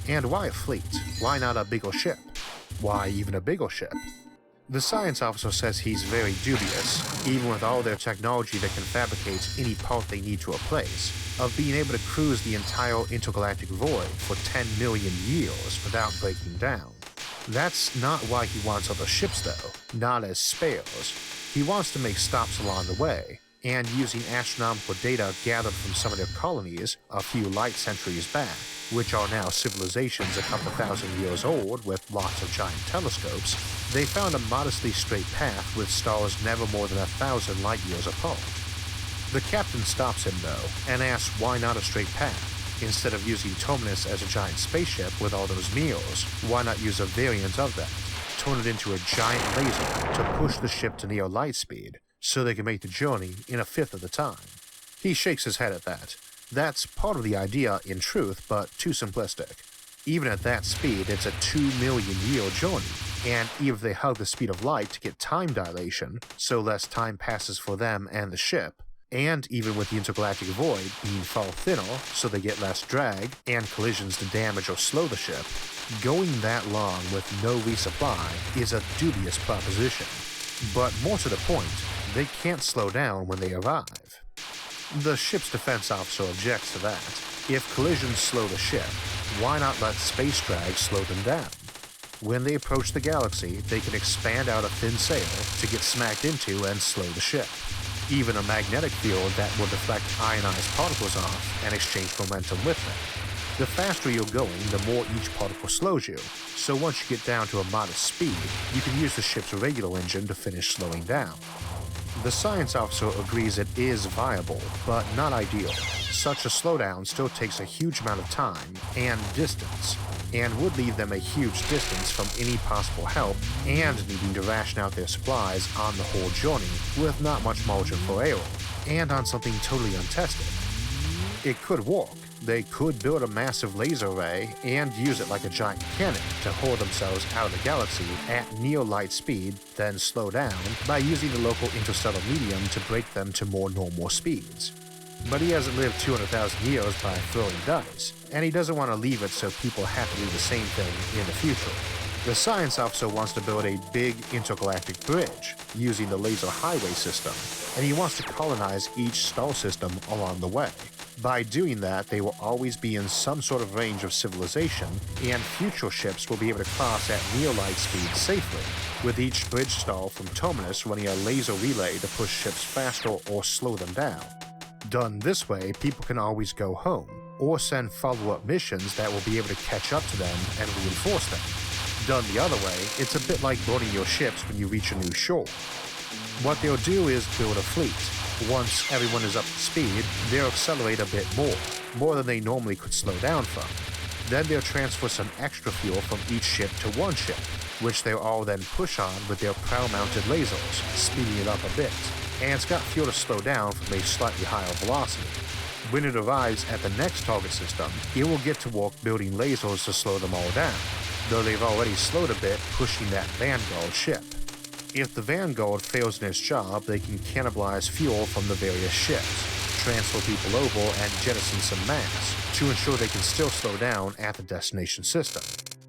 [SPEAKER 2] And why a fleet? Why not a bigger ship? Why even a bigger ship? The science officer says he's very dubious, even with all their technology that can fabricate any part they need to replace, of being able to cruise the entire intergalactic void for 10 million years without breaking down. That's not why he wants other ships though, not as spares. He wants to make stops along the way, and using astronomical data gathered from some of their colonies a few light centuries back, which are now civilizations a couple thousand years old with lots of giant telescopes, they found a modestly straight path with stars never more than 1,000 light years apart. The captain stops him though, and asks why not a straight path. Instead of using Terminus as a giant spaceship with all those mirrors, why not use a variant of that? Turn it into a giant laser to push the ship to near light speed, so they can make the journey in a fifth of the time. He shakes his head at that. That's part of the idea in truth, but too simplistic. Even at that speed, it's a 2 million year journey, and even if they hug the speed of light to get time dilation, so less time passes for them and the ship, and even with the intergalactic void being far thinner so they get less drag and collisions to damage or slow the ship, going that long with no resupply is a dubious proposition. But more to the point, they can't slow down when they arrive. The ship's defense officer objects to that. If collisions slow the ship, why not let space drag slow them down? When they approach the galaxy, they can expand out a thin sail to get smacked into and slow the ship. Even a magnetic field that will deflect ionized particles off and exchange momentum with them. The faster you're going, the more each particle slows you, so once you get down to a modest speed, you can use the ship's regular engine to finish slowing down. The science officer agrees it is viable, but not ideal. Such a slowdown still takes a huge amount of time and distance, and would leave them a huge distance from any possible help and needing to ration out their supplies on the whole journey with not much margin for error, and on something totally untested. It could work. They could build a massive laser array and use it like a giant cannon to hurl themselves out of the galaxy at near light speed, then slow down by using the local interstellar medium to break them to more normal speeds. But he hasn't lived 200,000 years by throwing dice, and he doesn't want to leave it so people have to do the same thing in the future. The science officer wants to build a big intergalactic bridge using the laser highway system, and he wants to colonize each star system along the way. By doing that, they will always be in some sort of range of civilization, and future ships will be able to cross at near light speed safely, with each bridge star from Terminus running a laser relay to push ships faster or slow them down. Done this way, people can always go home, or send follow-up missions that will be able to catch up to them and reinforce them. Done the other way, it's a bit like boarding your ships when you reach a new shore. What they'll do is build a fleet. Once everyone is up to speed, they'll accelerate a bit more than they normally could slow down from. Then they'll transfer some extra fuel from each ship to one ship, which they'll all then push on with their prow-mounted lasers, speeding it up a bit, and it's got fuel to slow down from a slightly higher velocity. When it arrives at the next target system, it will get to work building lasers to slow them all down, though they've already slowed a bit pushing that vanguard ship. If the Vanguard fails in its job, they can cannibalize fuel from the various ships, transfer people over, and jettison some mass to ensure they can still slow down at the destination system.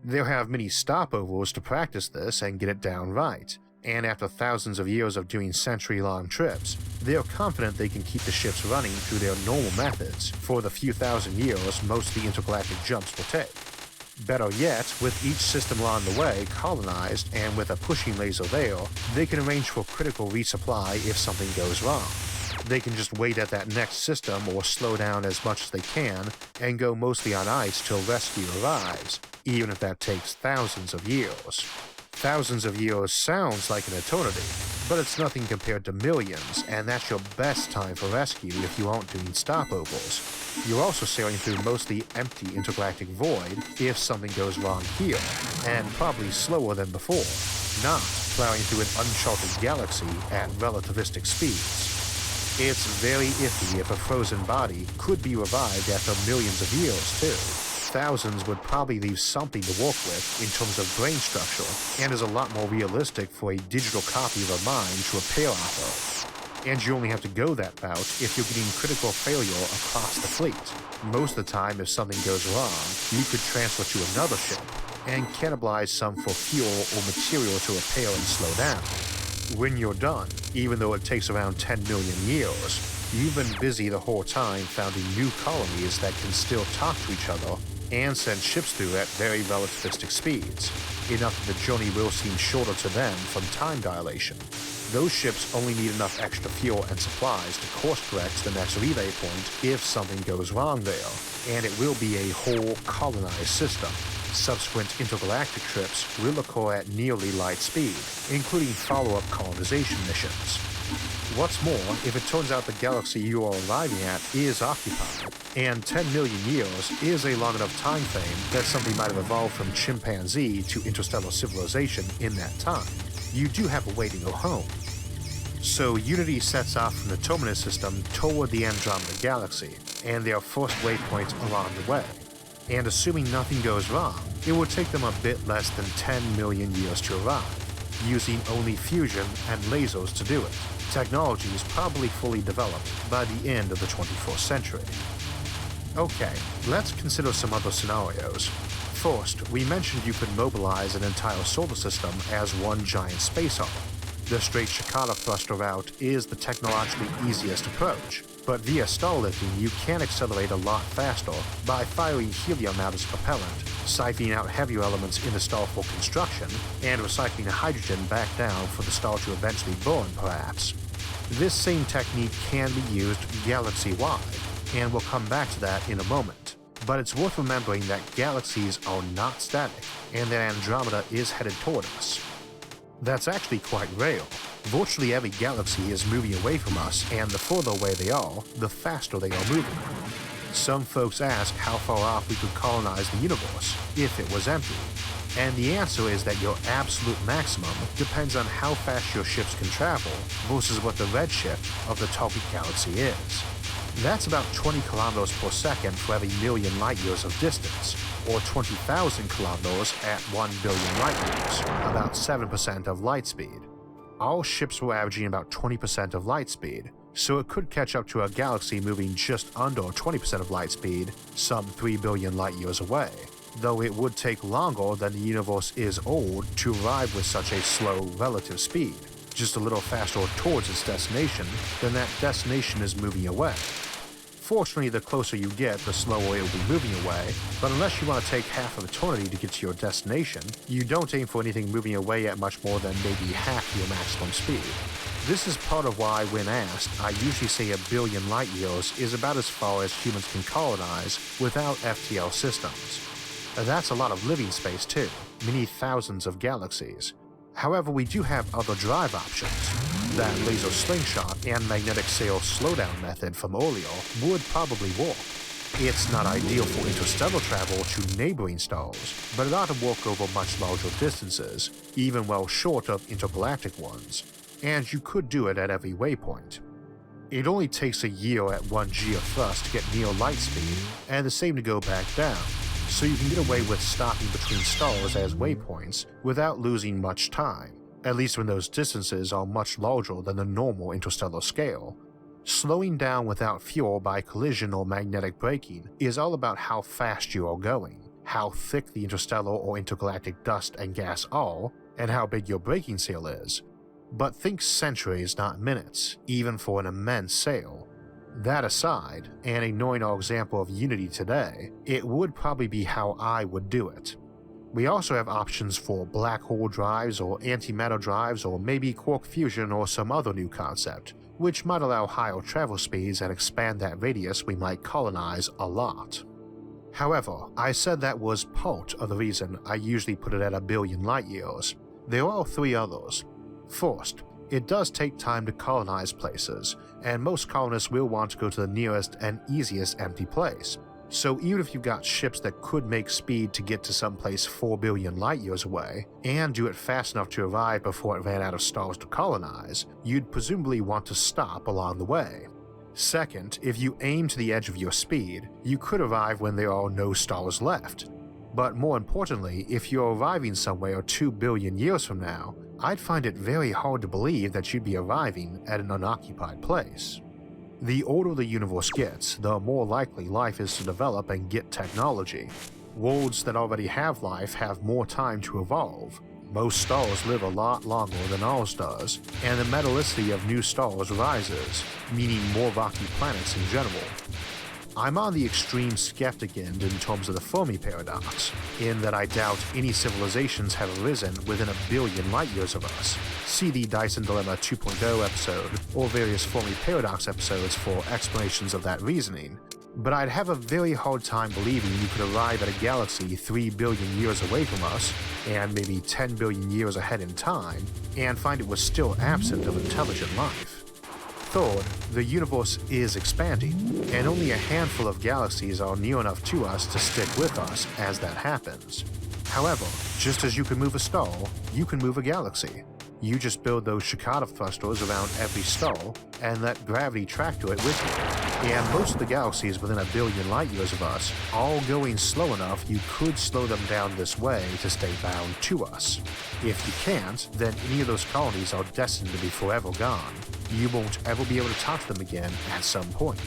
[SPEAKER 2] They'll have many stopovers to practice this and get it down right, and after thousands of years of doing century-long trips, they're confident they can keep the ships running through their normal methods for the few thousand years most of the intergalactic jumps will take. Better yet, with each system along the way colonized and with a pushing laser there, they can arrange for critical resupply if something goes wrong. They can just wait at that next system or slow down as much as they can and go mostly on ice till rescue arrives, even if that takes thousands of years. Thousands of years sounds like an eternity, but it's nothing compared to millions, and that's your best time for rescue if you aren't doing stopovers. You're also sailing through mostly empty intergalactic void if something goes wrong here, and probably slower than before, not plowing through an uncharted galaxy at relativistic speeds. It's very iffy if a frozen body could be revived after millions of years, too. Thousands would probably leave something to work with in terms of brain structure, and is a lot more realistic for a digital copy of a mind to repair off of. And you only have to go that route if you're getting critical failure across the fleet. Most of the time, if something goes wrong, you could transfer to another ship and cannibalize some for fuel or material to repair and slow down. When you're done, even though it takes around 10 million years, you've been busy the whole time founding new colonies that can still talk to each other and send ships through at very relativistic speeds, enough that the journey will seem shorter to them from time dilation. Those ships only need enough extra fuel and supplies to course correct to the next relay point if something goes wrong there, and it will be a whole colonized system. Subsequent intergalactic trips will occur at nearly light speed, including follow-up colonization missions. What's more, if it turns out the galaxy you are arriving at is occupied, and 10 million years is a long enough time frame that something might have evolved from chimpanzee to interstellar civilization in that time, you do have a way to go home. So Unity sets off from the Terminus system toward the Andromeda Galaxy, and their first waypoint along the way. And assuming nothing goes wrong, it will take them a bit less than 10 million years to arrive, using only fusion and lasers to do it. Technology is probably fully developed by the end of the 21st century. Okay, let's consider some other scenarios. First, we mentioned you could mobilize an entire solar system as one giant space arm. The straight Shikara thruster route is the technologically easiest approach, but via star lifting you can accelerate a lot faster by firing helium out as propellant, siphoning out heavier elements in the star for construction, and recycling hydrogen back down for the star to eventually burn, perhaps. This same technique can be used galaxy-wide, and we'll come back to that in a moment. But it's worth remembering that galaxies are not static, and that Andromeda is headed toward us. That's actually quite rare. Virtually every galaxy is moving away from us, and the further away they are, the faster they are moving. Some folks ask how far off we could colonize the universe if it was empty. And the answer is that your absolute maximum depends on how fast your ships can travel versus what the redshift of the target galaxy is. That's about 20 kilometers per second for every million light-years of distance, or 20,000 kilometers at 1 billion light-years, about 7% of light speed. Our ships were averaging about 20% of light speed, so it could catch up to a galaxy moving just under 20% of light speed, some 3 billion light-years away, though it would take longer than the universe is old to arrive with such a slow relative speed, just a little faster towards its destination than that destination is moving away. Fortunately, the closer you get, the slower it will be moving away, but unless you want to take half of eternity to get to your destination, you don't aim for anything moving away at much more than maybe half your maximum speed. This is part of why, when asked, I usually say 1 billion light-years is about as far as humans can colonize without FTL systems. That's a lot of living space too, many thousands of galaxies. However, we do have other drive options. That laser slingshot and magnetic sail slowdown method from earlier would probably work. It's not ideal for interstellar travel to neighboring stars, but it ought to work over much larger distances, even well short of intergalactic ones, and you could do it at every waypoint. It only takes a year at 1G of thrust to get near light speed, and the same to go back down, so you can get away with stopping between stars as waypoints without losing much time, at least when those distances are much larger than the normal interstellar scale. Slowing down without fuel by collision or magnetic braking is all about how fast you are going, how thick the interstellar or intergalactic dust and gas are, and how big your braking sail is. But think centuries, not minutes, even for an immense sail. That aside, and ignoring our example of Unity today, it would probably be how I would do it. We also have options for black hole drives or antimatter drives or maybe quark fusion or some other new concept, which might allow higher travel speeds and expand that radius we might colonize a lot. However, I said that was part of the reason I usually put it at 1 billion light years. There are 3 others. First, it does take time to colonize places, and most colonists will want to go to the nearest and easiest empty place. So even if you've got ships that could make speed to get to someplace 4 billion light years away, and do it fast enough to arrive before it ran out of stars to colonize, you'd presumably want to stop along the way. Second, if you aim to the edge of your speed, you could arrive when there are no stars left. But more importantly, if you're arriving somewhere 2 billion years from now, I'd find it very hard to believe that you'd be arriving at an unoccupied place. The older the universe gets, the more likely life is to develop and get technology. Worlds that already have life have more time to evolve. Most stars live a lot longer than ours does, and the metallicity of new stars rises, meaning more rocky planets in general. I'm on the extreme skeptic end in terms of the Fermi paradox, in that I doubt any civilizations have arisen within 1 billion light years of us. See the Dyson Dilemma 2.0 episode, or various Fermi paradox episodes for explanations of that reasoning, but I'd have a very hard time believing you could arrive at a galaxy 3 billion years away from us, and maybe 10 billion years ahead in time, and find it was still absent of intelligent life. Third, the universe is expanding, and only a handful of galaxies are near enough to us to stick with us as that happens. However, just as you can move a star, you can move a galaxy. You just build those Shikata thrusters around every star and let gravity track to it with you. And most of the galaxies within 1 billion light years of us, all going slow enough you could slow them down this way to stay bound to us. If you can't, then any of those colonies are destined to be forever gone. You won't ever be able to talk to them again at some point.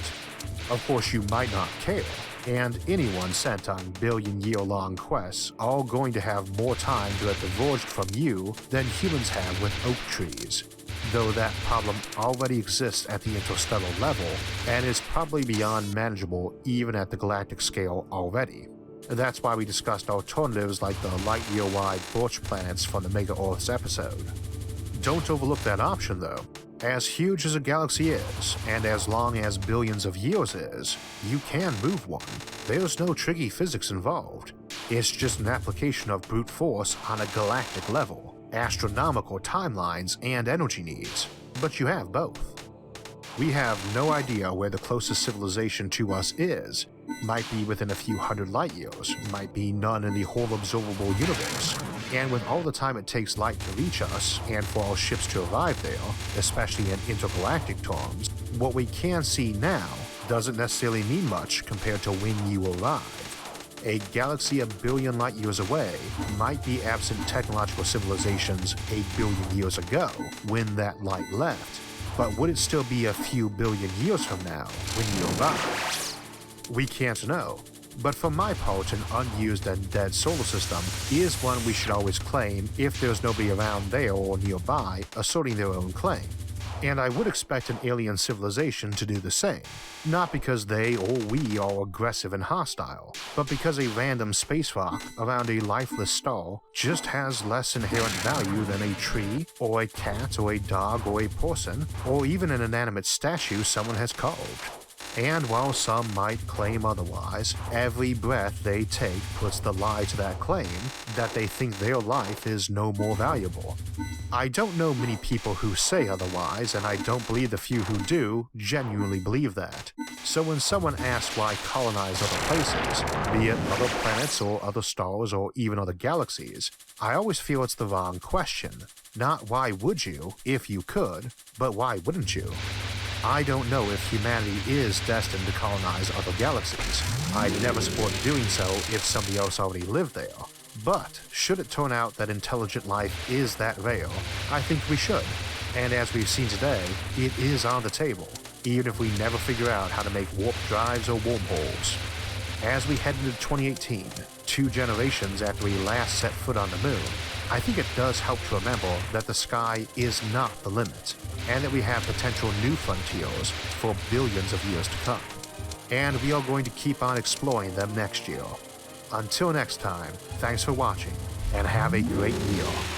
[SPEAKER 2] Of course, you might not care, and anyone sent on billion-year-long quests are going to have more time to get diverged from you than humans have with oak trees, though that problem already exists at the interstellar level and is probably beyond manageable even at the galactic scale already. That's why we discussed alternatives like the light-year-wide Birch planets from the Mega Earths episode. Don't overlook that option though. As huge as a galaxy is, and as long as billions of years is, you can move one. There's no tricky physics involved. It's just an application of brute force on a galactic level, astronomical timelines and energy needs, but you have both. We have no idea where the closest civilization to us is. Might be within a few hundred light years, might be none in the whole observable universe. And with all the time it takes light to reach us, and for our ships to arrive there, especially in intergalactic terms, what we can see now doesn't necessarily mean much compared to when you arrive. A galaxy 1 billion light years away might be absent technological civilizations 8 billion years ago when that light left, but would it still be a few billion years from now when you arrive? We can't know. But for my part, an unused and dead solar system is one we should always claim if there's nobody around there or nearby asserting their own claim. And I would expect an alien civilization to do the same, not because they or we are aggressive and hostile, but because a random space rock around a lifeless star just has less inherent value than a tree, or a cat, or a dog, or a person, or even an inanimate statue someone has carved. And while some might claim otherwise, every breath they take puts the lie to that claim that they think their life is no more valuable. I don't know many people who say otherwise, and I don't believe the few who do genuinely believe that. So when someone asks why colonize other places, be it other planets or other stars or even other galaxies, I always feel it's the wrong question. Not why would you, if you could, but why wouldn't you? I don't know if humanity is destined to colonize other galaxies. I'd never support doing so if somebody else already lived there. But should it turn out that intelligent life is that rare, I think we should. And as we've seen today, it is on the table, even if we never figure out how to make warp drives or wormholes. As we head into 2018, 2 generations after we last set foot on the moon, I think it does help to remember that the sky is not the limit, and that we have potential new frontiers for billions of years to come. And we are going to keep on exploring them next year. Until next time, thanks for watching, and have a great year.